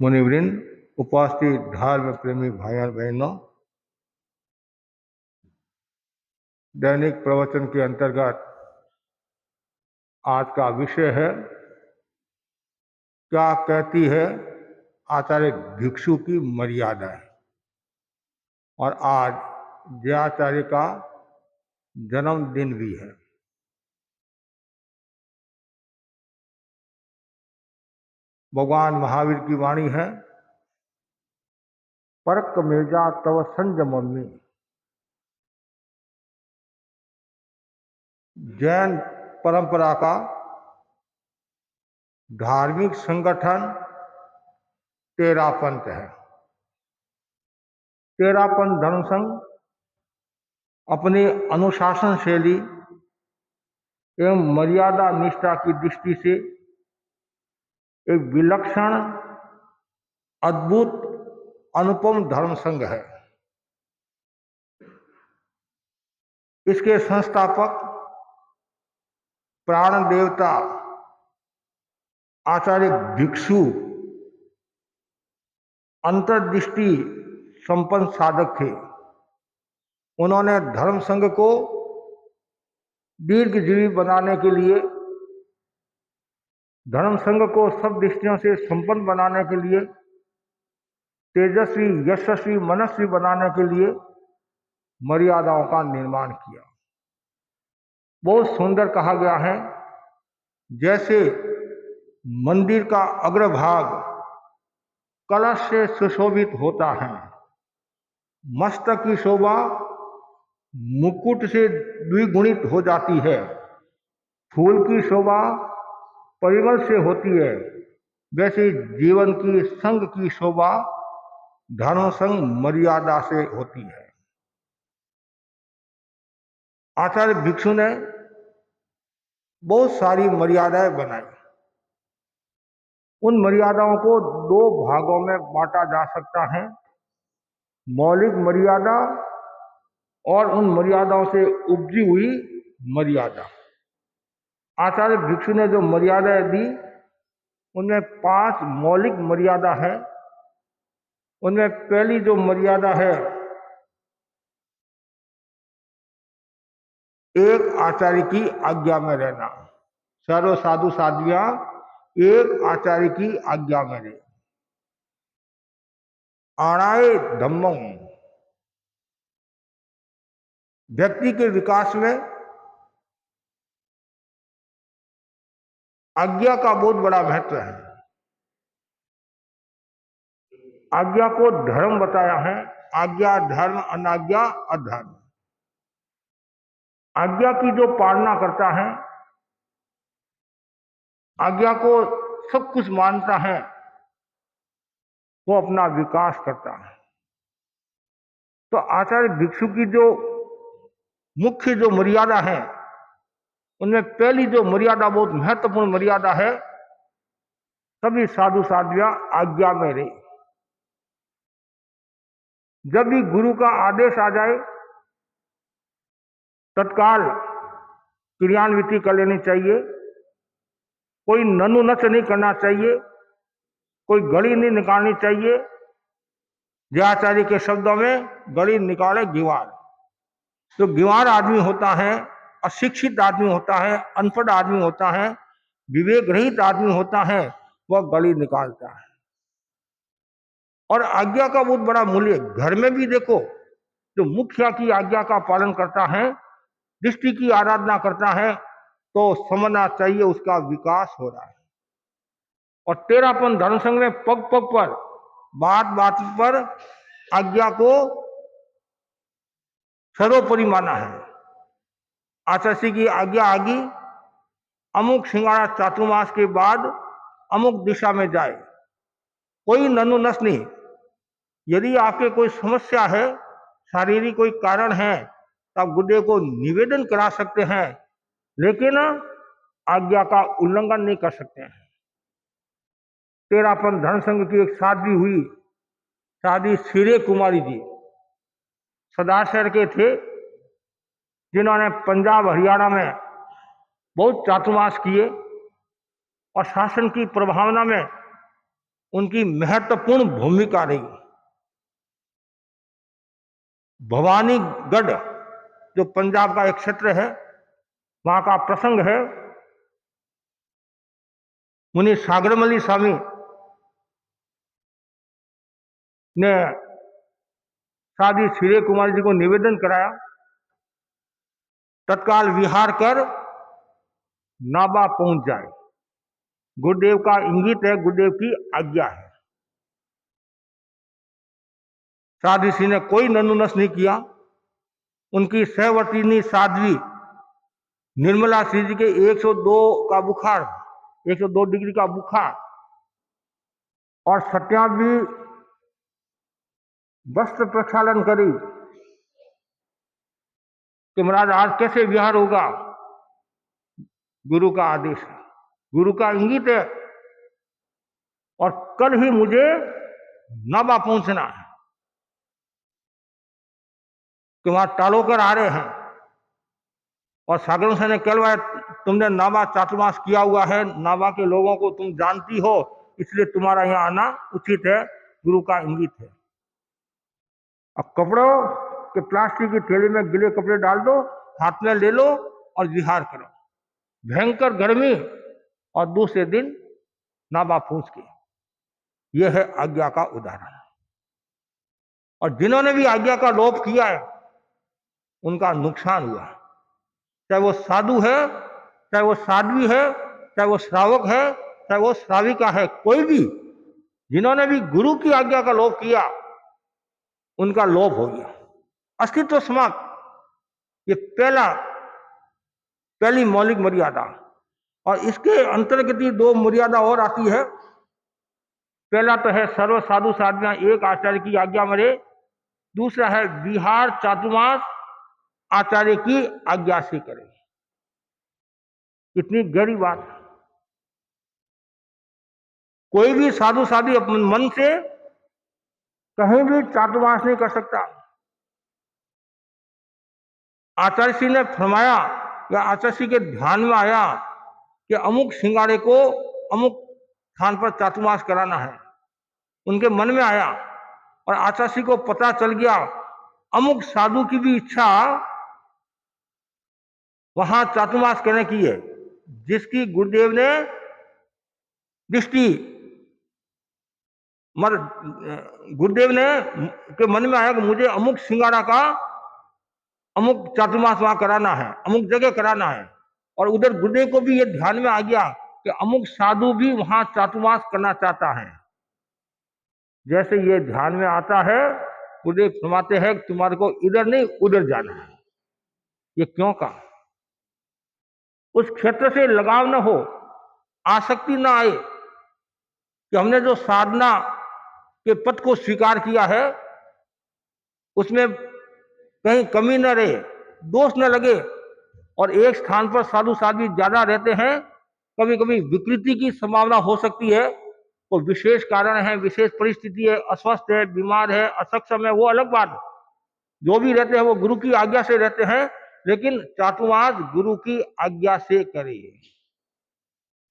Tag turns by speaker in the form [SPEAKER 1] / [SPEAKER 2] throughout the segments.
[SPEAKER 1] मुनिवृंद, उपस्थित धर्म प्रेमी भाई और बहनों, दैनिक प्रवचन के अंतर्गत आज का विषय है क्या कहती है आचार्य भिक्षु की मर्यादाएं। और आज जयाचार्य का जन्मदिन भी है। भगवान महावीर की वाणी है, परक मेजा तव संजमम्मी। जैन परंपरा का धार्मिक संगठन तेरापंथ है। तेरापंथ धर्म संघ अपनी अनुशासन शैली एवं मर्यादा निष्ठा की दृष्टि से एक विलक्षण, अद्भुत, अनुपम धर्म संघ है। इसके संस्थापक प्राण देवता आचार्य भिक्षु अंतर्दृष्टि संपन्न साधक थे। उन्होंने धर्म संघ को दीर्घजीवी बनाने के लिए, धर्म संघ को सब दृष्टियों से संपन्न बनाने के लिए, तेजस्वी, यशस्वी, मनस्वी बनाने के लिए मर्यादाओं का निर्माण किया। बहुत सुंदर कहा गया है, जैसे मंदिर का अग्रभाग कलश से सुशोभित होता है, मस्तक की शोभा मुकुट से द्विगुणित हो जाती है, फूल की शोभा परिमल से होती है, वैसे जीवन की संघ की शोभा धर्म संघ मर्यादा से होती है। आचार्य भिक्षु ने बहुत सारी मर्यादाएं बनाई। उन मर्यादाओं को दो भागों में बांटा जा सकता है, मौलिक मर्यादा और उन मर्यादाओं से उपजी हुई मर्यादा। आचार्य भिक्षु ने जो मर्यादाएं दी उनमें 5 मौलिक मर्यादा है। उनमें पहली जो मर्यादा है, एक आचार्य की आज्ञा में रहना। सर्व साधु साध्वियां एक आचार्य की आज्ञा में रहे। आणाए धम्मम, व्यक्ति के विकास में आज्ञा का बहुत बड़ा महत्व है। आज्ञा को धर्म बताया है, आज्ञा धर्म, अनाज्ञा अधर्म। आज्ञा की जो पालना करता है, आज्ञा को सब कुछ मानता है, वो अपना विकास करता है। तो आचार्य भिक्षु की जो मुख्य जो मर्यादा है, उनमें पहली जो मर्यादा बहुत महत्वपूर्ण मर्यादा है, सभी साधु साध्वियां आज्ञा में रहे। जब भी गुरु का आदेश आ जाए तत्काल क्रियान्विति कर लेनी चाहिए। कोई ननु नच नहीं करना चाहिए, कोई गली नहीं निकालनी चाहिए। जयाचार्य के शब्दों में गली निकाले गिवार। जो गिवार आदमी होता है, अशिक्षित आदमी होता है, अनपढ़ आदमी होता है, विवेक रहित आदमी होता है, वह गली निकालता है। और आज्ञा का बहुत बड़ा मूल्य घर में भी देखो, जो मुखिया की आज्ञा का पालन करता है, दृष्टि की आराधना करता है, तो समझना चाहिए उसका विकास हो रहा है। और तेरापन धर्म संघ में पग पग पर, बात बात पर आज्ञा को सर्वोपरि माना है। आचार्य की आज्ञा आगी, अमुक सिंगाड़ा चातुर्मास के बाद अमुक दिशा में जाए। कोई ननु नस नहीं। यदि आपके कोई समस्या है, शारीरिक कोई कारण है, तो आप गुरुदेव को निवेदन करा सकते हैं, लेकिन आज्ञा का उल्लंघन नहीं कर सकते हैं। तेरापन धर्म संघ की एक शादी हुई, शादी सीरे कुमारी जी सदाशहर के थे, जिन्होंने पंजाब हरियाणा में बहुत चातुर्मास किए और शासन की प्रभावना में उनकी महत्वपूर्ण भूमिका रही। भवानीगढ़ जो पंजाब का एक क्षेत्र है, वहां का प्रसंग है। मुनि सागरमली स्वामी ने साधी श्री कुमारी जी को निवेदन कराया, तत्काल विहार कर नाभा पहुंच जाए। गुरुदेव का इंगित है, गुरुदेव की आज्ञा है। साधी श्री ने कोई ननुनस नहीं किया। उनकी सहवर्तिनी साध्वी निर्मला श्री जी के 102 का बुखार, 102 डिग्री का बुखार और सत्याग्नि वस्त्र प्रक्षालन करी कि महाराज आज कैसे विहार होगा। गुरु का आदेश है, गुरु का इंगित है और कल ही मुझे नाभा पहुंचना है कि वहां टालोकर आ रहे हैं। और सागर से ने कहलवाया, तुमने नाभा चातुर्मास किया हुआ है, नाभा के लोगों को तुम जानती हो, इसलिए तुम्हारा यहाँ आना उचित है, गुरु का इंगित है। अब कपड़ों के प्लास्टिक की थैली में गिले कपड़े डाल दो, हाथ में ले लो और विहार करो। भयंकर गर्मी और दूसरे दिन नाभा पहुंच के, यह है आज्ञा का उदाहरण। और जिन्होंने भी आज्ञा का लोप किया है उनका नुकसान हुआ, चाहे वो साधु है, चाहे वो साध्वी है, चाहे वो श्रावक है, चाहे वो श्राविका है, कोई भी जिन्होंने भी गुरु की आज्ञा का लोप किया उनका लोप हो गया, अस्तित्व समाप्त। ये पहली मौलिक मर्यादा। और इसके अंतर्गत ही 2 मर्यादा और आती है। पहला तो है सर्व साधु साधवियां एक आचार्य की आज्ञा में रहे। दूसरा है विहार चातुर्मास आचार्य की आज्ञा से करें। इतनी गहरी बात। कोई भी साधु साध्वी अपने मन से कहीं भी चातुर्मास नहीं कर सकता। आचार्य श्री ने फरमाया या आचार्य श्री के ध्यान में आया कि अमुक सिंगारे को अमुक स्थान पर चातुर्मास कराना है, उनके मन में आया और आचार्य श्री को पता चल गया अमुक साधु की भी इच्छा वहां चातुर्मास करने की है, जिसकी गुरुदेव ने दृष्टि गुरुदेव ने के मन में आया कि मुझे अमुक सिंगारा का अमुक चातुर्मास वहां कराना है, अमुक जगह कराना है। और उधर गुरुदेव को भी ये ध्यान में आ गया कि अमुक साधु भी वहां चातुर्मास करना चाहता है। जैसे ये ध्यान में आता है, गुरुदेव फरमाते हैं कि तुम्हारे को इधर नहीं उधर जाना है। ये क्यों कहा? उस क्षेत्र से लगाव न हो, आसक्ति ना आए कि हमने जो साधना के पथ को स्वीकार किया है उसमें कहीं कमी न रहे, दोष न लगे। और एक स्थान पर साधु साध्वी ज्यादा रहते हैं, कभी कभी विकृति की संभावना हो सकती है। तो विशेष कारण है, विशेष परिस्थिति है, अस्वस्थ है, बीमार है, असक्षम है, वो अलग बात है। जो भी रहते हैं वो गुरु की आज्ञा से रहते हैं, लेकिन चातुर्मास गुरु की आज्ञा से करे।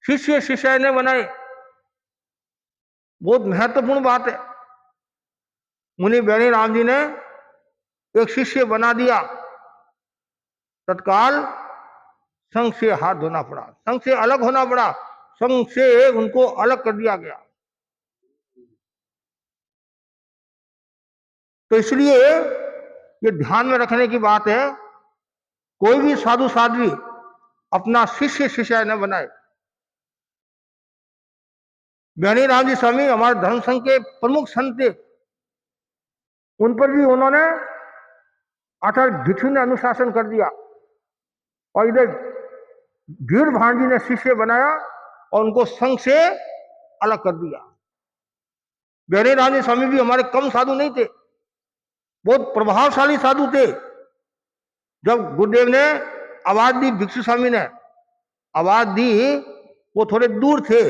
[SPEAKER 1] शिष्य शिष्य ने बनाए, बहुत महत्वपूर्ण बात है। मुनि बेनी राम जी ने एक शिष्य बना दिया, तत्काल संघ से हाथ धोना पड़ा, संघ से अलग होना पड़ा, संघ से उनको अलग कर दिया गया। तो इसलिए ये ध्यान में रखने की बात है, कोई भी साधु साध्वी अपना शिष्य शिष्य न बनाए। बेनी राम जी स्वामी हमारे धर्म संघ के प्रमुख संत थे, उन पर भी उन्होंने आचार्य भिक्षु ने अनुशासन कर दिया। और इधर भीड़ भांजी ने शिष्य बनाया और उनको संघ से अलग कर दिया। बेनी राम जी स्वामी भी हमारे कम साधु नहीं थे, बहुत प्रभावशाली साधु थे। जब गुरुदेव ने आवाज दी, भिक्षु स्वामी ने आवाज दी, वो थोड़े दूर थे,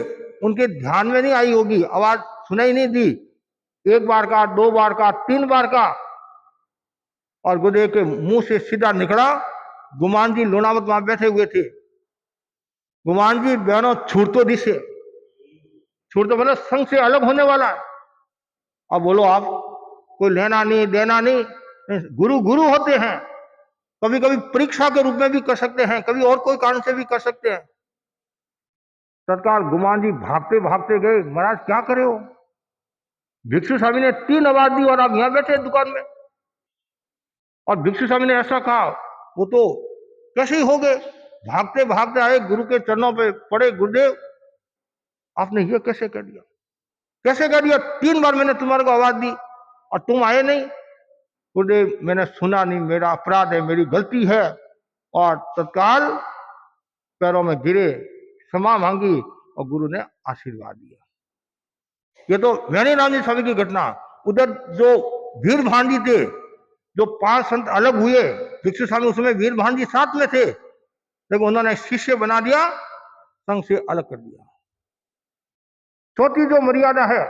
[SPEAKER 1] उनके ध्यान में नहीं आई होगी, आवाज सुनाई नहीं दी। 1 बार का, 2 बार का, 3 बार का, और गुरुदेव के मुंह से सीधा निकला। गुमान जी लोनावत वहां बैठे हुए थे। गुमान जी बहनों छूट तो दिसे, छूट तो मतलब संघ से अलग होने वाला है। अब बोलो आप, कोई लेना नहीं देना नहीं, गुरु गुरु होते हैं। कभी कभी परीक्षा के रूप में भी कर सकते हैं, कभी और कोई कारण से भी कर सकते हैं। तत्काल गुमान जी भागते भागते गए, महाराज क्या करे हो? भिक्षु स्वामी ने 3 आवाज दी और आप यहां बैठे दुकान में। और भिक्षु स्वामी ने ऐसा कहा, वो तो कैसे ही हो गए, भागते भागते आए, गुरु के चरणों पे पड़े, गुरुदेव आपने ये कैसे कह दिया, कैसे कह दिया? 3 बार मैंने तुम्हारे को आवाज दी और तुम आए नहीं। गुरुदेव मैंने सुना नहीं, मेरा अपराध है, मेरी गलती है। और तत्काल पैरों में गिरे, क्षमा मांगी और गुरु ने आशीर्वाद दिया। ये तो मैनी राम जी स्वामी की घटना। उधर जो वीर भांजी थे, जो 5 संत अलग हुए, भिक्षु स्वामी उसमें वीर भांजी साथ में थे, लेकिन उन्होंने शिष्य बना दिया, संघ से अलग कर दिया। चौथी जो मर्यादा है,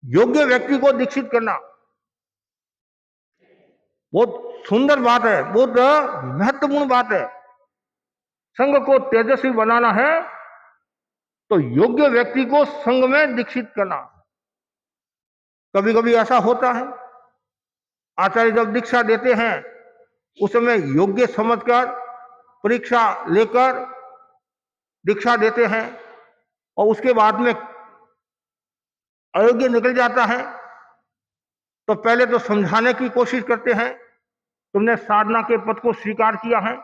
[SPEAKER 1] योग्य व्यक्ति को दीक्षित करना। बहुत सुंदर बात है, बहुत महत्वपूर्ण बात है। संघ को तेजस्वी बनाना है तो योग्य व्यक्ति को संघ में दीक्षित करना। कभी कभी ऐसा होता है, आचार्य जब दीक्षा देते हैं उस समय योग्य समझकर परीक्षा लेकर दीक्षा देते हैं, और उसके बाद में अयोग्य निकल जाता है तो पहले तो समझाने की कोशिश करते हैं, तुमने साधना के पद को स्वीकार किया है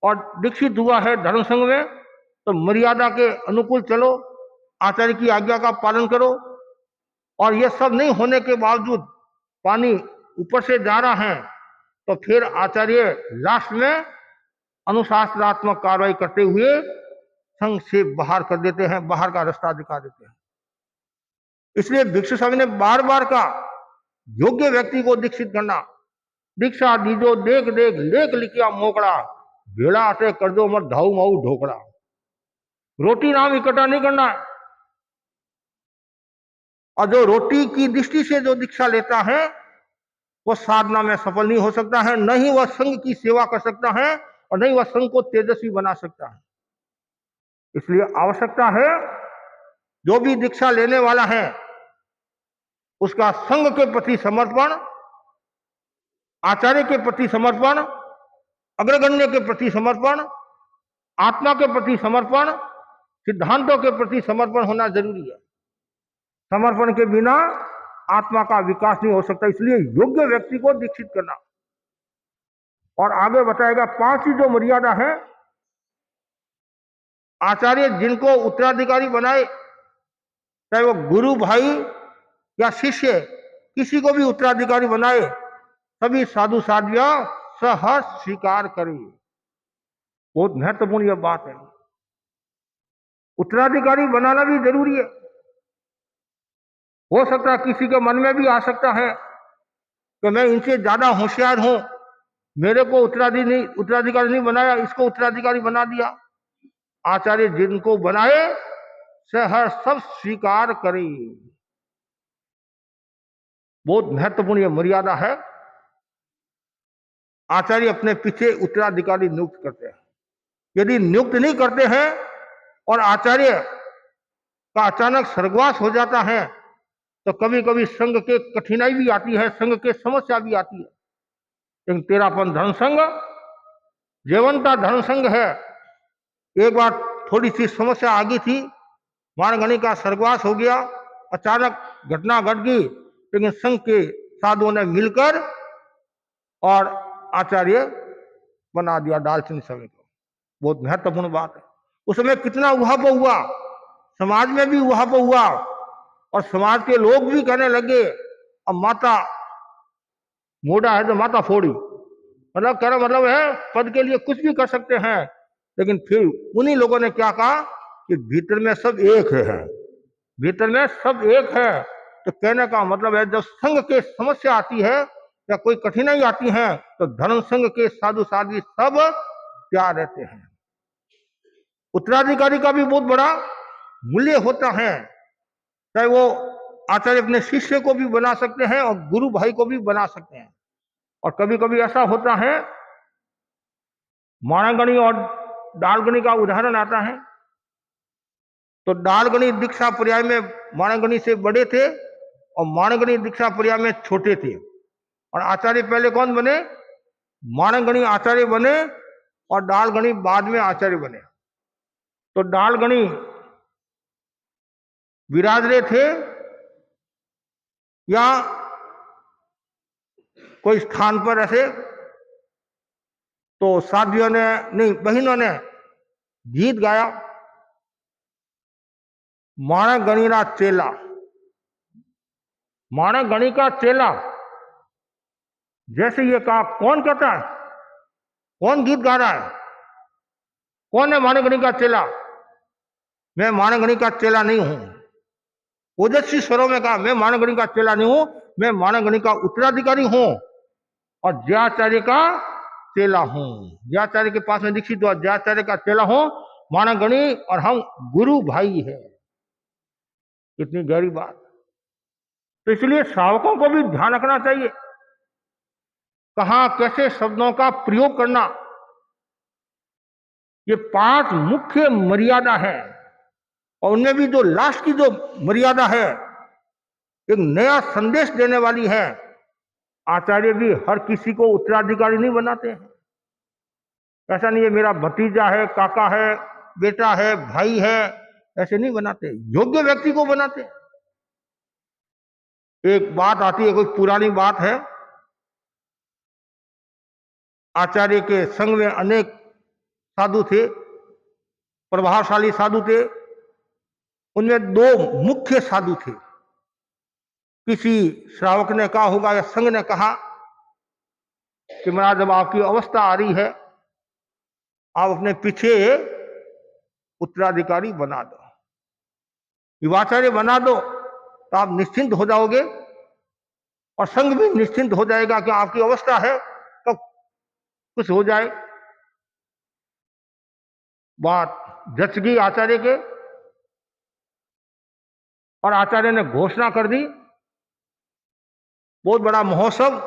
[SPEAKER 1] और दीक्षित हुआ है धर्म संघ में, तो मर्यादा के अनुकूल चलो, आचार्य की आज्ञा का पालन करो। और यह सब नहीं होने के बावजूद पानी ऊपर से जा रहा है तो फिर आचार्य लास्ट में अनुशासनात्मक कार्रवाई करते हुए संघ से बाहर कर देते हैं, बाहर का रास्ता दिखा देते हैं। इसलिए भिक्षु स्वामी ने बार बार कहा, योग्य व्यक्ति को दीक्षित करना। दीक्षा दीजो देख देख लेख लिखिया मोकड़ा, भेड़ा आटे कर दो मत ढाऊ माऊ ढोकड़ा। रोटी नाम इकट्ठा नहीं करना है। और जो रोटी की दृष्टि से जो दीक्षा लेता है वो साधना में सफल नहीं हो सकता है, न ही वह संघ की सेवा कर सकता है और नहीं वह संघ को तेजस्वी बना सकता है। इसलिए आवश्यकता है, जो भी दीक्षा लेने वाला है उसका संघ के प्रति समर्पण, आचार्य के प्रति समर्पण, अग्रगण्य के प्रति समर्पण, आत्मा के प्रति समर्पण, सिद्धांतों के प्रति समर्पण होना जरूरी है। समर्पण के बिना आत्मा का विकास नहीं हो सकता। इसलिए योग्य व्यक्ति को दीक्षित करना। और आगे बताएगा 5वीं जो मर्यादा है, आचार्य जिनको उत्तराधिकारी बनाए, चाहे वो गुरु भाई या शिष्य, किसी को भी उत्तराधिकारी बनाए, सभी साधु साध्वियां सहर्ष स्वीकार करें। बहुत महत्वपूर्ण यह बात है। उत्तराधिकारी बनाना भी जरूरी है। हो सकता है किसी के मन में भी आ सकता है कि मैं इनसे ज्यादा होशियार हूं, मेरे को उत्तराधिकारी नहीं बनाया, इसको उत्तराधिकारी बना दिया। आचार्य जिनको बनाए सहर्ष सब स्वीकार करे। बहुत महत्वपूर्ण यह मर्यादा है। आचार्य अपने पीछे उत्तराधिकारी नियुक्त करते हैं। यदि नियुक्त नहीं करते हैं और आचार्य का अचानक स्वर्गवास हो जाता है तो कभी कभी संघ के कठिनाई भी आती है, संघ के समस्या भी आती है। लेकिन तेरापन धर्म संघ जीवंता धर्म संघ है। एक बार थोड़ी सी समस्या आ गई थी, मानगणी का स्वर्गवास हो गया, अचानक घटना घट गई, लेकिन संघ के साधुओं ने मिलकर और आचार्य बना दिया दालचंद स्वामी को। बहुत महत्वपूर्ण बात है। उस समय कितना उहापोह हुआ, समाज में भी उहापोह हुआ और समाज के लोग भी कहने लगे, अब माता मोड़ा है तो माता फोड़ी, मतलब कहना मतलब है पद के लिए कुछ भी कर सकते हैं। लेकिन फिर उन्हीं लोगों ने क्या कहा कि भीतर में सब एक है, भीतर में सब एक है। तो कहने का मतलब है, जब संघ के समस्या आती है या कोई कठिनाई आती है तो धर्म संघ के साधु साध्वी सब तैयार रहते हैं। उत्तराधिकारी का भी बहुत बड़ा मूल्य होता है। चाहे वो आचार्य अपने शिष्य को भी बना सकते हैं और गुरु भाई को भी बना सकते हैं। और कभी कभी ऐसा होता है, माणागणी और दालगणी का उदाहरण आता है। तो डालगणी दीक्षा पर्याय में माणगणी से बड़े थे और माणगणी दीक्षा पर्याय में छोटे थे। और आचार्य पहले कौन बने? माणगणी आचार्य बने और डालगणी बाद में आचार्य बने। तो डालगणी विराज रहे थे या कोई स्थान पर ऐसे, तो साधियों ने नहीं, बहनों ने गीत गाया, माणगणीरा चेला। माणगणी का चेला, जैसे ये कहा, कौन कहता है? कौन गीत गा रहा है? कौन है माणगणी का चेला? मैं माणगणी का चेला नहीं हूं। ओजस्वी स्वरों में कहा, मैं माणगणी का चेला नहीं हूं, मैं माणगणी का उत्तराधिकारी हूं और जयाचार्य का चेला हूं। जयाचार्य के पास में दीक्षित हुआ, जयाचार्य का चेला हूं, माणगणी और हम गुरु भाई है। कितनी गहरी बात। तो इसलिए श्रावकों को भी ध्यान रखना चाहिए, कहां कैसे शब्दों का प्रयोग करना। ये 5 मुख्य मर्यादा है और उनमें भी जो लास्ट की जो मर्यादा है, एक नया संदेश देने वाली है। आचार्य भी हर किसी को उत्तराधिकारी नहीं बनाते हैं। ऐसा नहीं है मेरा भतीजा है, काका है, बेटा है, भाई है, ऐसे नहीं बनाते। योग्य व्यक्ति को बनाते हैं। एक बात आती है, कोई पुरानी बात है, आचार्य के संग में अनेक साधु थे, प्रभावशाली साधु थे। उनमें 2 मुख्य साधु थे। किसी श्रावक ने कहा होगा या संघ ने कहा कि महाराज, जब आपकी अवस्था आ रही है, आप अपने पीछे उत्तराधिकारी बना दो, युवाचार्य बना दो, तो आप निश्चिंत हो जाओगे और संघ भी निश्चिंत हो जाएगा कि आपकी अवस्था है तो कुछ हो जाए। बात जच गई आचार्य के और आचार्य ने घोषणा कर दी, बहुत बड़ा महोत्सव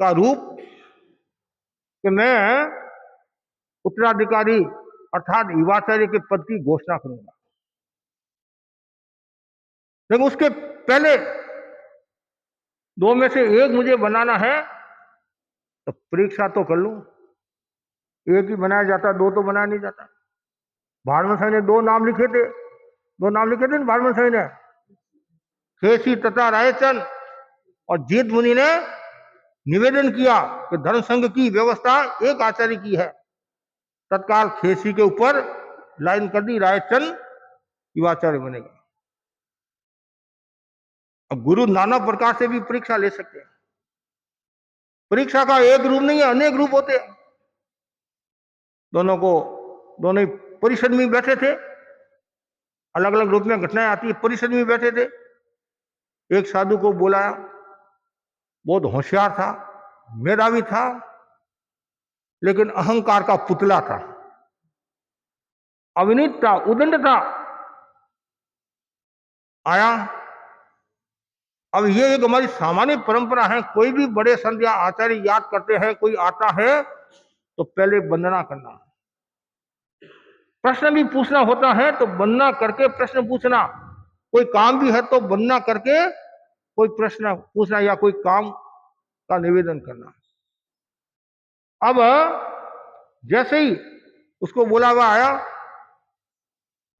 [SPEAKER 1] का रूप, कि मैं उत्तराधिकारी अर्थात युवाचार्य के पद की घोषणा करूंगा। लेकिन उसके पहले 2 में से एक मुझे बनाना है, तो परीक्षा तो कर लूं। एक ही बनाया जाता, 2 तो बनाया नहीं जाता। भारमल साहब ने 2 नाम लिखे थे, 2 नाम लिखे थे ना भारमल साहब ने, खेसी तथा रायचंद। और जीत मुनि ने निवेदन किया कि धर्म संघ की व्यवस्था एक आचार्य की है। तत्काल खेसी के ऊपर लाइन कर दी, रायचंद युवाचार्य बनेगा। अब गुरु नाना प्रकार से भी परीक्षा ले सकते हैं। परीक्षा का एक रूप नहीं है, अनेक रूप होते हैं। दोनों ही परिषद में बैठे थे, अलग अलग रूप में घटनाएं आती है। परिषद में बैठे थे, एक साधु को बुलाया, बहुत होशियार था, मेधावी था, लेकिन अहंकार का पुतला था, अविनीत था, उदंड था। आया। अब ये एक हमारी सामान्य परंपरा है, कोई भी बड़े संत या आचार्य याद करते हैं, कोई आता है तो पहले वंदना करना, प्रश्न भी पूछना होता है तो वंदना करके प्रश्न पूछना, कोई काम भी है तो वंदना करके कोई प्रश्न पूछना या कोई काम का निवेदन करना। अब जैसे ही उसको बोला हुआ आया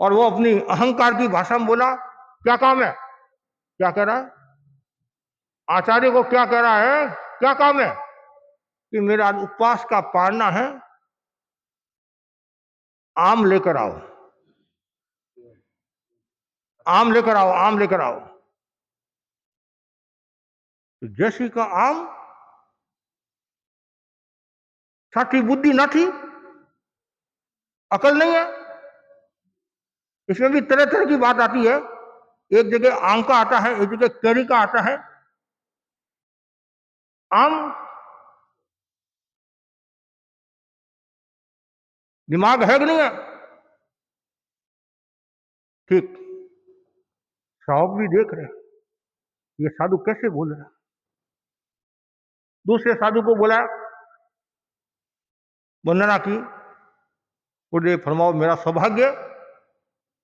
[SPEAKER 1] और वो अपनी अहंकार की भाषा में बोला, क्या काम है? क्या कह रहा है? आचार्य को क्या कह रहा है? क्या काम है? कि मेरा उपवास का पारना है, आम लेकर आओ, आम लेकर आओ, आम लेकर आओ। तो जैसी का आम, साथी बुद्धि ना थी, अकल नहीं है। इसमें भी तरह तरह की बात आती है। एक जगह आम का आता है, एक जगह कैरी का आता है। आम दिमाग है कि नहीं है? ठीक, श्रावक भी देख रहे हैं ये साधु कैसे बोल रहा है। दूसरे साधु को बोला, वंदना की, गुरुदेव फरमाओ, मेरा सौभाग्य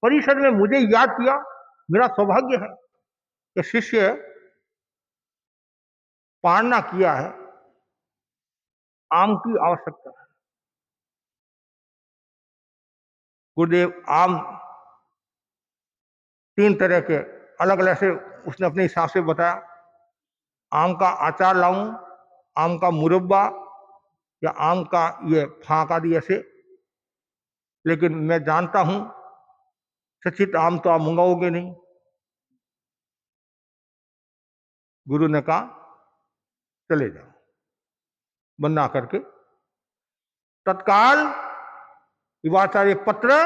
[SPEAKER 1] परिषद में मुझे याद किया। मेरा सौभाग्य है कि शिष्य पालना किया है। आम की आवश्यकता है। गुरुदेव आम 3 तरह के अलग अलग से उसने अपने हिसाब से बताया। आम का अचार लाऊं, आम का मुरब्बा, या आम का ये फाक आदि ऐसे। लेकिन मैं जानता हूं सचित आम तो आप मंगाओगे नहीं। गुरु ने कहा चले जाओ। बंदा करके तत्काल युवाचार्य पत्र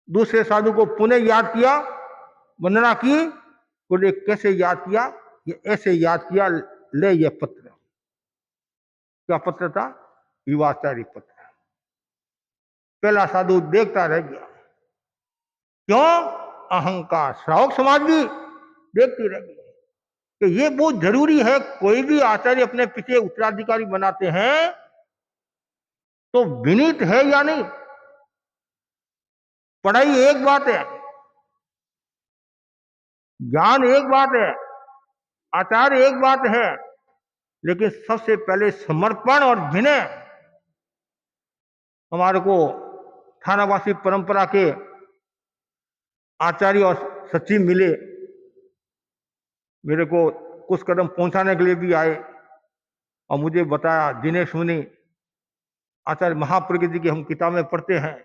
[SPEAKER 1] दूसरे साधु को पुनः याद किया, वंदना की। गुरुदेव कैसे याद किया? ये ऐसे याद किया, ले ये पत्र। क्या पत्र था? युवाचार्य पत्र। पहला साधु देखता रह गया। क्यों? अहंकार। श्रावक समाज भी देखती रह गई कि ये बहुत जरूरी है। कोई भी आचार्य अपने पीछे उत्तराधिकारी बनाते हैं तो विनीत है या नहीं। पढ़ाई एक बात है, ज्ञान एक बात है, आचार एक बात है, लेकिन सबसे पहले समर्पण और विनय। हमारे को थानावासी परंपरा के आचार्य और सचिव मिले, मेरे को कुछ कदम पहुंचाने के लिए भी आए और मुझे बताया, दिनेश मुनि आचार्य महाप्रज्ञ जी की हम किताबें पढ़ते हैं,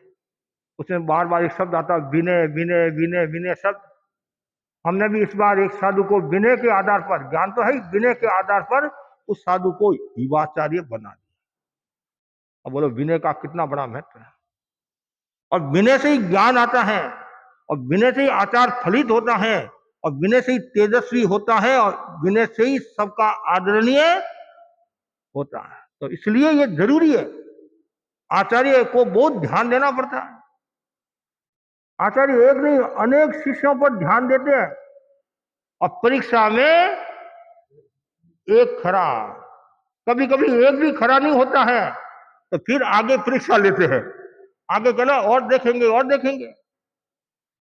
[SPEAKER 1] उसमें बार बार एक शब्द आता, विनय विनय विनय विनय शब्द। हमने भी इस बार एक साधु को विनय के आधार पर, ज्ञान तो है ही, विनय के आधार पर उस साधु को युवाचार्य बना दिया। अब बोलो विनय का कितना बड़ा महत्व है। और विनय से ही ज्ञान आता है, और विनय से ही आचार फलित होता है, और विनय से ही तेजस्वी होता है, और विनय से ही सबका आदरणीय होता है। तो इसलिए ये जरूरी है। आचार्य को बहुत ध्यान देना पड़ता है। आचार्य एक नहीं अनेक शिष्यों पर ध्यान देते हैं, और परीक्षा में एक खरा, कभी कभी एक भी खरा नहीं होता है तो फिर आगे परीक्षा लेते हैं। आगे चलो और देखेंगे और देखेंगे।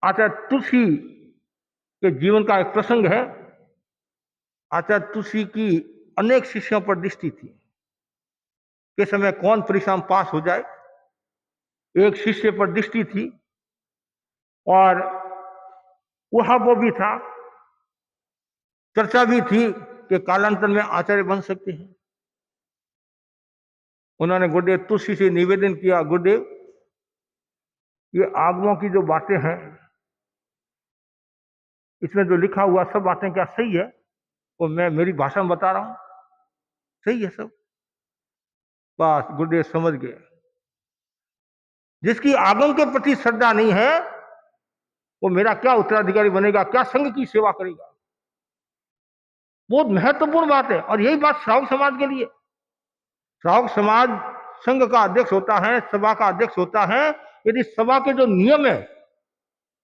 [SPEAKER 1] आचार्य तुलसी के जीवन का एक प्रसंग है। आचार्य तुलसी की अनेक शिष्यों पर दृष्टि थी कि समय कौन परीक्षा में पास हो जाए। एक शिष्य पर दृष्टि थी और वह वो भी था, चर्चा भी थी कि कालांतर में आचार्य बन सकते हैं। उन्होंने गुरुदेव तुलसी से निवेदन किया, गुरुदेव ये आगमों की जो बातें हैं, इसमें जो लिखा हुआ सब बातें क्या सही है? वो मैं मेरी भाषा में बता रहा हूं, सही है सब। बस गुरुदेव समझ गए। जिसकी आगम के प्रति श्रद्धा नहीं है वो मेरा क्या उत्तराधिकारी बनेगा, क्या संघ की सेवा करेगा। बहुत महत्वपूर्ण बात है। और यही बात श्रावक समाज के लिए। श्रावक समाज संघ का अध्यक्ष होता है, सभा का अध्यक्ष होता है। यदि सभा के जो नियम है,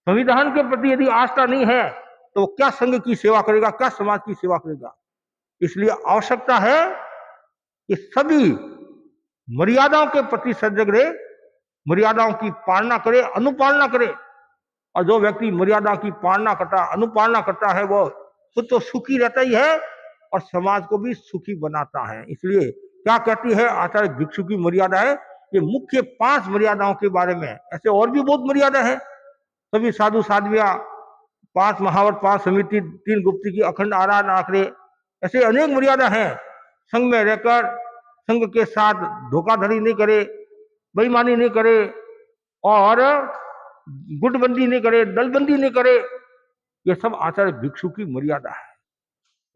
[SPEAKER 1] संविधान के प्रति यदि आस्था नहीं है तो वो क्या संघ की सेवा करेगा, क्या समाज की सेवा करेगा। इसलिए आवश्यकता है कि सभी मर्यादाओं के प्रति सजग रहे, मर्यादाओं की पालना करे, अनुपालना करे। और जो व्यक्ति मर्यादा की पालना करता, अनुपालना करता है, वो खुद तो सुखी रहता ही है और समाज को भी सुखी बनाता है। इसलिए क्या कहती है आचार्य भिक्षु की मर्यादा है, ये मुख्य 5 मर्यादाओं के बारे में। ऐसे और भी बहुत मर्यादा है। सभी साधु साध्विया 5 महावत, 5 समिति, 3 गुप्ती की अखंड आराधना करे, ऐसे अनेक मर्यादा है। संघ में रहकर संघ के साथ धोखाधड़ी नहीं करे, बेईमानी नहीं करे, और गुटबंदी नहीं करे, दलबंदी नहीं करे। ये सब आचार्य भिक्षु की मर्यादा है।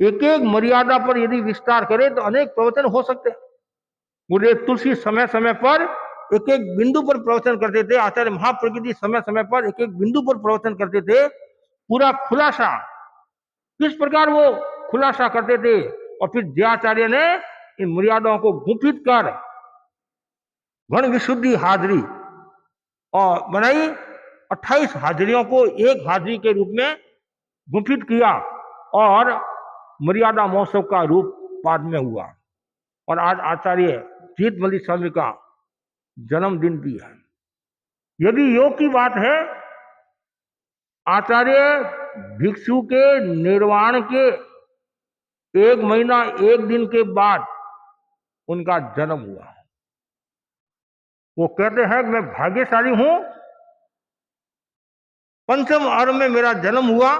[SPEAKER 1] एक एक मर्यादा पर यदि विस्तार करे तो अनेक प्रवचन हो सकते हैं। गुरुदेव तुलसी समय समय पर एक एक बिंदु पर प्रवचन करते थे। आचार्य महाप्रज्ञ जी समय समय पर एक एक बिंदु पर प्रवचन करते थे। पूरा खुलासा, किस प्रकार वो खुलासा करते थे। और फिर जयाचार्य ने इन मर्यादाओं को गुंफित कर गण विशुद्धि हाजरी और बनाई। 28 हाजरियों को एक हाजरी के रूप में गुंफित किया और मर्यादा महोत्सव का रूप बाद में हुआ। और आज आचार्य जीतमल्ली स्वामी का जन्मदिन भी है। यदि योग की बात है, आचार्य भिक्षु के निर्वाण के 1 महीना 1 दिन के बाद उनका जन्म हुआ। वो कहते हैं कि मैं भाग्यशाली हूं, पंचम अर्ब में मेरा जन्म हुआ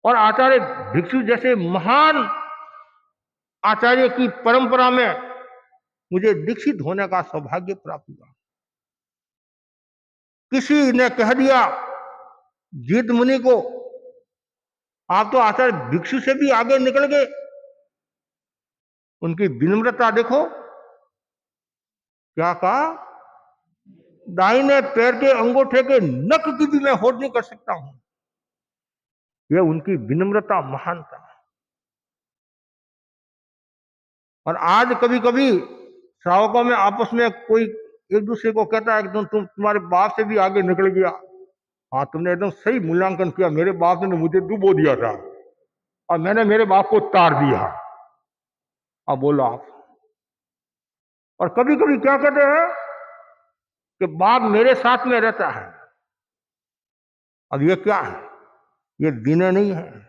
[SPEAKER 1] और आचार्य भिक्षु जैसे महान आचार्य की परंपरा में मुझे दीक्षित होने का सौभाग्य प्राप्त हुआ। किसी ने कह दिया जीत मुनि को, आप तो आचार्य भिक्षु से भी आगे निकल गए। उनकी विनम्रता देखो, क्या कहा, दाहिने पैर के अंगूठे के नख की भी मैं होड़ नहीं कर सकता हूं। यह उनकी विनम्रता महान था। और आज कभी कभी श्रावकों में आपस में कोई एक दूसरे को कहता है कि तुम तुम्हारे बाप से भी आगे निकल गया। हाँ, तुमने एकदम सही मूल्यांकन किया, मेरे बाप ने मुझे डुबो दिया था और मैंने मेरे बाप को तार दिया। अब बोलो आप। और कभी कभी क्या कहते हैं कि बाप मेरे साथ में रहता है। अब ये क्या है? ये विनय नहीं है।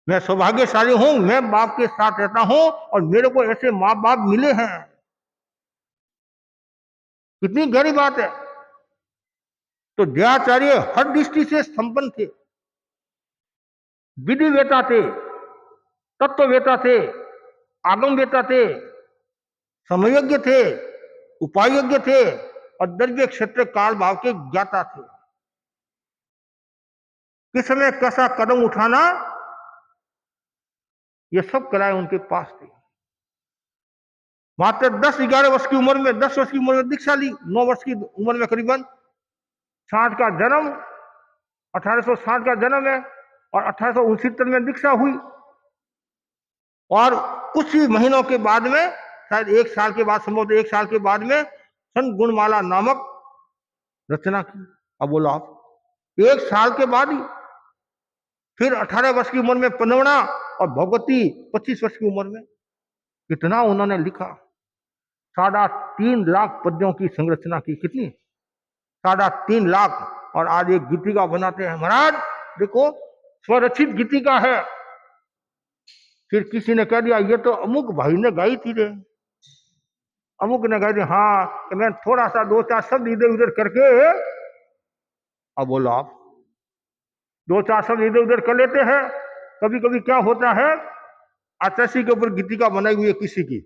[SPEAKER 1] मैं सौभाग्यशाली हूं, मैं बाप के साथ रहता हूं और मेरे को ऐसे माँ बाप मिले हैं। कितनी गहरी बात है। तो दयाचार्य हर दृष्टि से संपन्न थे, विधिवेता थे, तत्ववेता थे, आगमवेता थे, समयज्ञ थे, उपायज्ञ थे और द्रव्य क्षेत्र काल भाव के ज्ञाता थे। किस समय कैसा कदम उठाना, ये सब कलाएं उनके पास थी। मात्र 10-11 वर्ष की उम्र में, 10 वर्ष की उम्र में दीक्षा ली। 9 वर्ष की उम्र में करीबन 60 का जन्म, 1860 का जन्म है और 1869 में दीक्षा हुई। और कुछ ही महीनों के बाद में, शायद 1 साल के बाद, संभवतः 1 साल के बाद में संत गुणमाला नामक रचना की। अब बोलो आप, 1 साल के बाद ही। फिर 18 वर्ष की उम्र में पनवना और भगवती 25 वर्ष की उम्र में। कितना उन्होंने लिखा, 3.5 लाख पद्यों की संरचना की। कितनी? 3.5 लाख। और आज एक गीतिका बनाते हैं। महाराज देखो, स्वरचित गीतिका है। फिर किसी ने कह दिया ये तो अमुक भाई ने गाई थी रे, अमुक ने गाई थी। हाँ, तो मैं थोड़ा सा 2-4 शब्द इधर उधर करके, अब बोलो आप, 2-4 शब्द इधर उधर कर लेते हैं। कभी कभी क्या होता है, आचार्य के ऊपर गीतिका बनाई हुई है किसी की,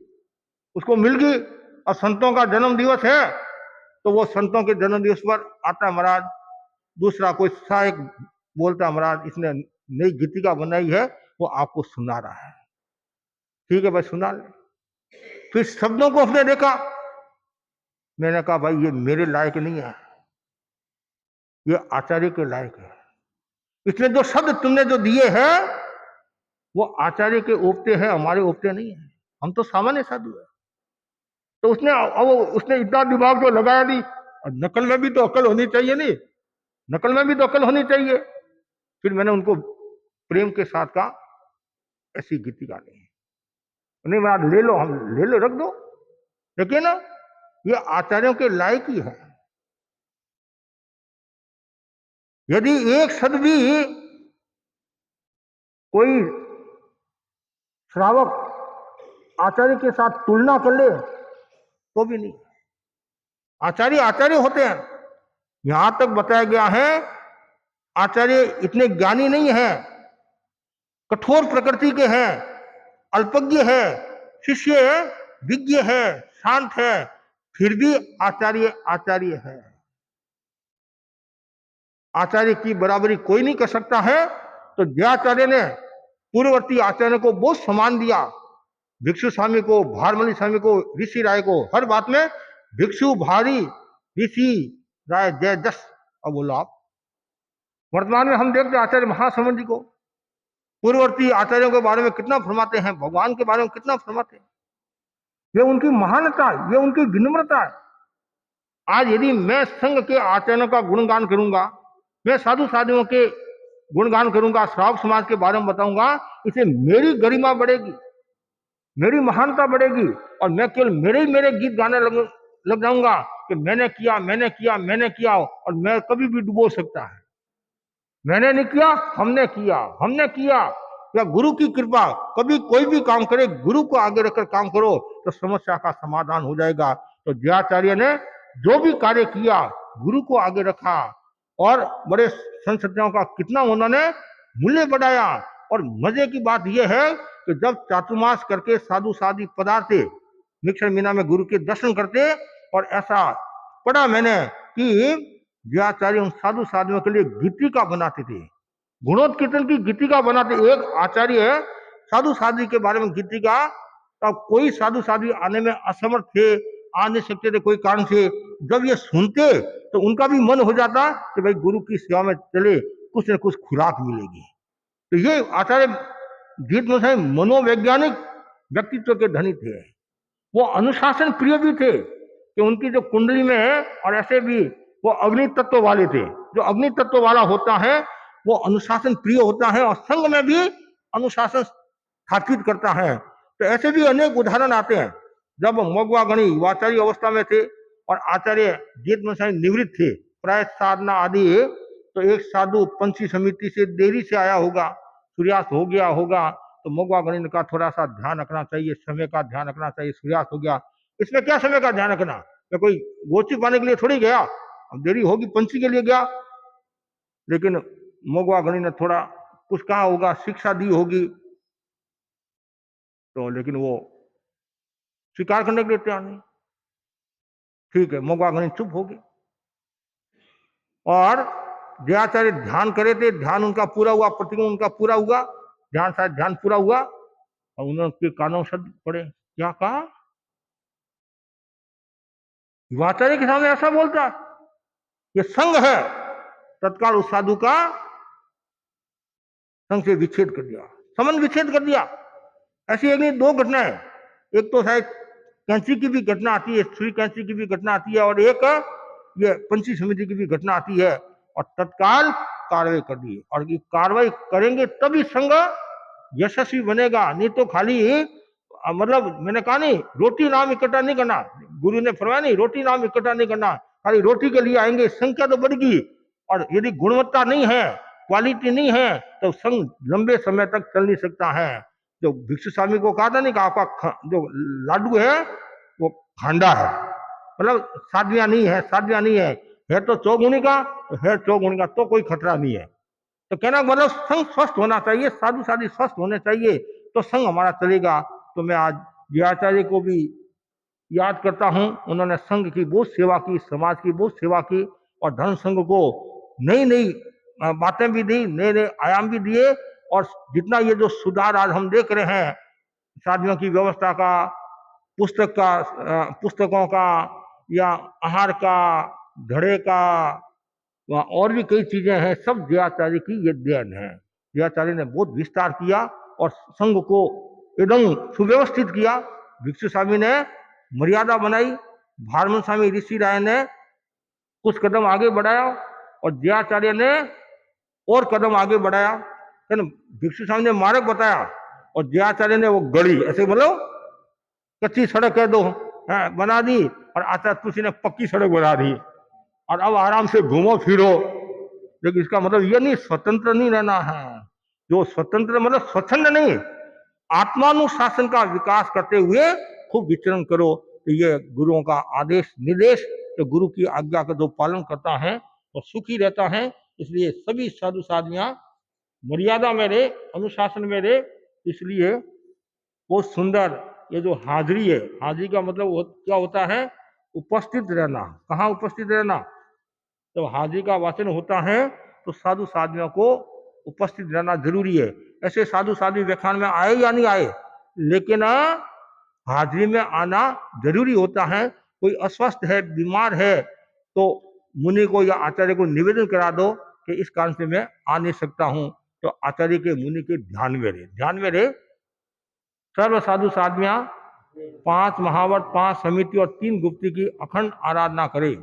[SPEAKER 1] उसको मिल गई और संतों का जन्म दिवस है, तो वो संतों के जन्म दिवस पर आता है महाराज, दूसरा कोई सहायक बोलता है महाराज इसने नई गीतिका बनाई है, वो आपको सुना रहा है। ठीक है भाई, सुना ले। फिर शब्दों को उसने देखा, मैंने कहा भाई ये मेरे लायक नहीं है, ये आचार्य के लायक है। इसने जो शब्द तुमने जो दिए हैं वो आचार्य के ओपते हैं, हमारे ओपते नहीं है। हम तो सामान्य साधु है। तो उसने इतना दिमाग जो लगाया नहीं, नकल में भी तो अकल होनी चाहिए, नहीं नकल में भी तो अकल होनी चाहिए। फिर मैंने उनको प्रेम के साथ कहा ऐसी गीतिका नहीं महाराज, ले लो, हम ले लो, रख दो। देखिए ना, ये आचार्यों के लायक ही है। यदि एक शब्द भी कोई श्रावक आचार्य के साथ तुलना कर ले तो भी नहीं। आचार्य आचार्य होते हैं। यहां तक बताया गया है आचार्य इतने ज्ञानी नहीं है, कठोर प्रकृति के हैं, अल्पज्ञ है, शिष्य विज्ञ है, शांत है, फिर भी आचार्य आचार्य है। आचार्य की बराबरी कोई नहीं कर सकता है। तो दयाचार्य ने पूर्ववर्ती आचार्य को बहुत सम्मान दिया। भिक्षु स्वामी को, भारमणि स्वामी को, ऋषि राय को, हर बात में भिक्षु भारी, ऋषि राय जय जस। अब बोलो आप। वर्तमान में हम देखते आचार्य महासमन जी को, पूर्ववर्ती आचार्यों के बारे में कितना फरमाते हैं, भगवान के बारे में कितना फरमाते हैं। ये उनकी महानता, ये उनकी विनम्रता है। आज यदि मैं संघ के आचार्यों का गुणगान करूंगा, मैं साधु साधुओं के गुणगान करूंगा, श्रावक समाज के बारे में बताऊंगा, इसे मेरी गरिमा बढ़ेगी, मेरी महानता बढ़ेगी और मैं केवल मेरे गीत गाने लग जाऊंगा कि मैंने किया, मैंने किया, मैंने किया, और मैं कभी भी डुबो सकता है। मैंने नहीं किया, हमने किया, हमने किया। या गुरु की कृपा, कभी कोई भी काम करे गुरु को आगे रखकर काम करो तो समस्या का समाधान हो जाएगा। तो जयाचार्य ने जो भी कार्य किया गुरु को आगे रखा, और बड़े संसदों का कितना उन्होंने मूल्य बढ़ाया। और मजे की बात यह है कि जब चातुर्मास करके साधु साधी पधारते, मिक्सर मीना में गुरु के दर्शन करते, और ऐसा पढ़ा मैंने कि जयाचार्य उन साधु साधुओं के लिए गीतिका बनाते थे, गुणोत्कीर्तन की गीतिका बनाते। एक आचार्य है साधु साधु के बारे में गीतिका, तब कोई साधु साधु आने में असमर्थ थे, आ नहीं सकते थे कोई कारण से, जब ये सुनते तो उनका भी मन हो जाता कि भाई गुरु की सेवा में चले, कुछ न कुछ खुराक मिलेगी। तो ये आचार्य जीत गोसाई मनोवैज्ञानिक व्यक्तित्व के धनी थे। वो अनुशासन प्रिय भी थे कि उनकी जो कुंडली में है, और ऐसे भी वो अग्नि तत्व वाले थे। जो अग्नि तत्व वाला होता है वो अनुशासन प्रिय होता है, और संघ में भी अनुशासन स्थापित करता है। तो ऐसे भी अनेक उदाहरण आते हैं। जब मोगवा गणी युवाचारी अवस्था में थे और आचार्य जीत गोसाई निवृत्त थे, प्राय साधना आदि, तो एक साधु पंछी समिति से देरी से आया होगा, सूर्यास्त हो गया होगा, तो मोगवा गणी ने कहा थोड़ा सा ध्यान रखना चाहिए, समय का ध्यान रखना चाहिए, सूर्यास्त हो गया, इसमें क्या समय का ध्यान रखना, मैं कोई गोची पाने के लिए थोड़ी गया, अब देरी होगी पंछी के लिए गया। लेकिन मोगवा गणी ने थोड़ा कुछ कहा होगा, शिक्षा दी होगी, तो लेकिन वो स्वीकार करने के लिए तैयार नहीं। ठीक है, मोगवा गणी चुप हो गई, और जयाचार्य ध्यान करे थे, ध्यान उनका पूरा हुआ, प्रतिगमन उनका पूरा हुआ, ध्यान शायद ध्यान पूरा हुआ, और उन्होंने कानों शब्द पढ़े, क्या कहा, युवाचार्य के सामने ऐसा बोलता, ये संघ है। तत्काल उस साधु का संघ से विच्छेद कर दिया, संबंध विच्छेद कर दिया। ऐसी एक नहीं दो घटनाएं, एक तो शायद कैंची की भी घटना आती है, सुई कैंची की भी घटना आती है, और एक ये पंछी समिति की भी घटना आती है, और तत्काल कार्रवाई कर दी। और ये कार्रवाई करेंगे तभी संघ यशस्वी बनेगा, नहीं तो खाली मतलब मैंने कहा नहीं, रोटी नाम इकट्ठा नहीं करना, गुरु ने फरमाया नहीं, रोटी नाम इकट्ठा नहीं करना, खाली रोटी के लिए आएंगे, संख्या तो बढ़ेगी, और यदि गुणवत्ता नहीं है, क्वालिटी नहीं है, तो संघ लंबे समय तक चल नहीं सकता है। जो भिक्षु स्वामी को कहा था नहीं कि आपका जो लाडू है वो खांडा है, मतलब साधविया नहीं है, साधविया नहीं है तो चौगुणी का, तो है चौगुणी का, तो कोई खतरा नहीं है। तो कहना मतलब संघ स्वस्थ होना चाहिए, साधु साधु स्वस्थ होने चाहिए, तो संघ हमारा चलेगा। तो मैं आज जयाचार्य को भी याद करता हूं, उन्होंने संघ की बहुत सेवा की, समाज की बहुत सेवा की, और धर्म संघ को नई नई बातें भी दी, नए नए आयाम भी दिए। और जितना ये जो सुधार आज हम देख रहे हैं, शादियों की व्यवस्था का, पुस्तकों का, या आहार का, घड़े का, और भी कई चीजें हैं, सब जयाचार्य की ये देन है। जयाचार्य ने बहुत विस्तार किया और संघ को एकदम सुव्यवस्थित किया। भिक्षु स्वामी ने मर्यादा बनाई, भारमन स्वामी ऋषि राय ने कुछ कदम आगे बढ़ाया, और जयाचार्य ने और कदम आगे बढ़ाया। भिक्षु स्वामी ने मार्ग बताया, और जयाचार्य ने वो गढ़ी, ऐसे बोलो कच्ची सड़क कह दो बना दी, और आचार्य तुलसी ने पक्की सड़क बना दी, और अब आराम से घूमो फिरो। लेकिन इसका मतलब ये नहीं स्वतंत्र नहीं रहना है, जो स्वतंत्र मतलब स्वच्छंद नहीं, आत्मानुशासन का विकास करते हुए खूब विचरण करो। तो ये गुरुओं का आदेश निर्देश, तो गुरु की आज्ञा का जो पालन करता है वो सुखी रहता है। इसलिए सभी साधु साधियां मर्यादा में रहे, अनुशासन में रहे। इसलिए बहुत सुंदर ये जो हाजिरी है, हाजिरी का मतलब क्या होता है, उपस्थित रहना। कहाँ उपस्थित रहना, तो हाजिरी का वाचन होता है तो साधु साधियों को उपस्थित रहना जरूरी है। ऐसे साधु साधु व्याख्यान में आए या नहीं आए, लेकिन हाजिरी में आना जरूरी होता है। कोई अस्वस्थ है, बीमार है, तो मुनि को या आचार्य को निवेदन करा दो कि इस कारण से मैं आ नहीं सकता हूं, तो आचार्य के मुनि के ध्यान में रहे, ध्यान में रहे। सर्व साधु साधियां 5 महावर्त, 5 समिति और 3 गुप्ती की अखंड आराधना करें।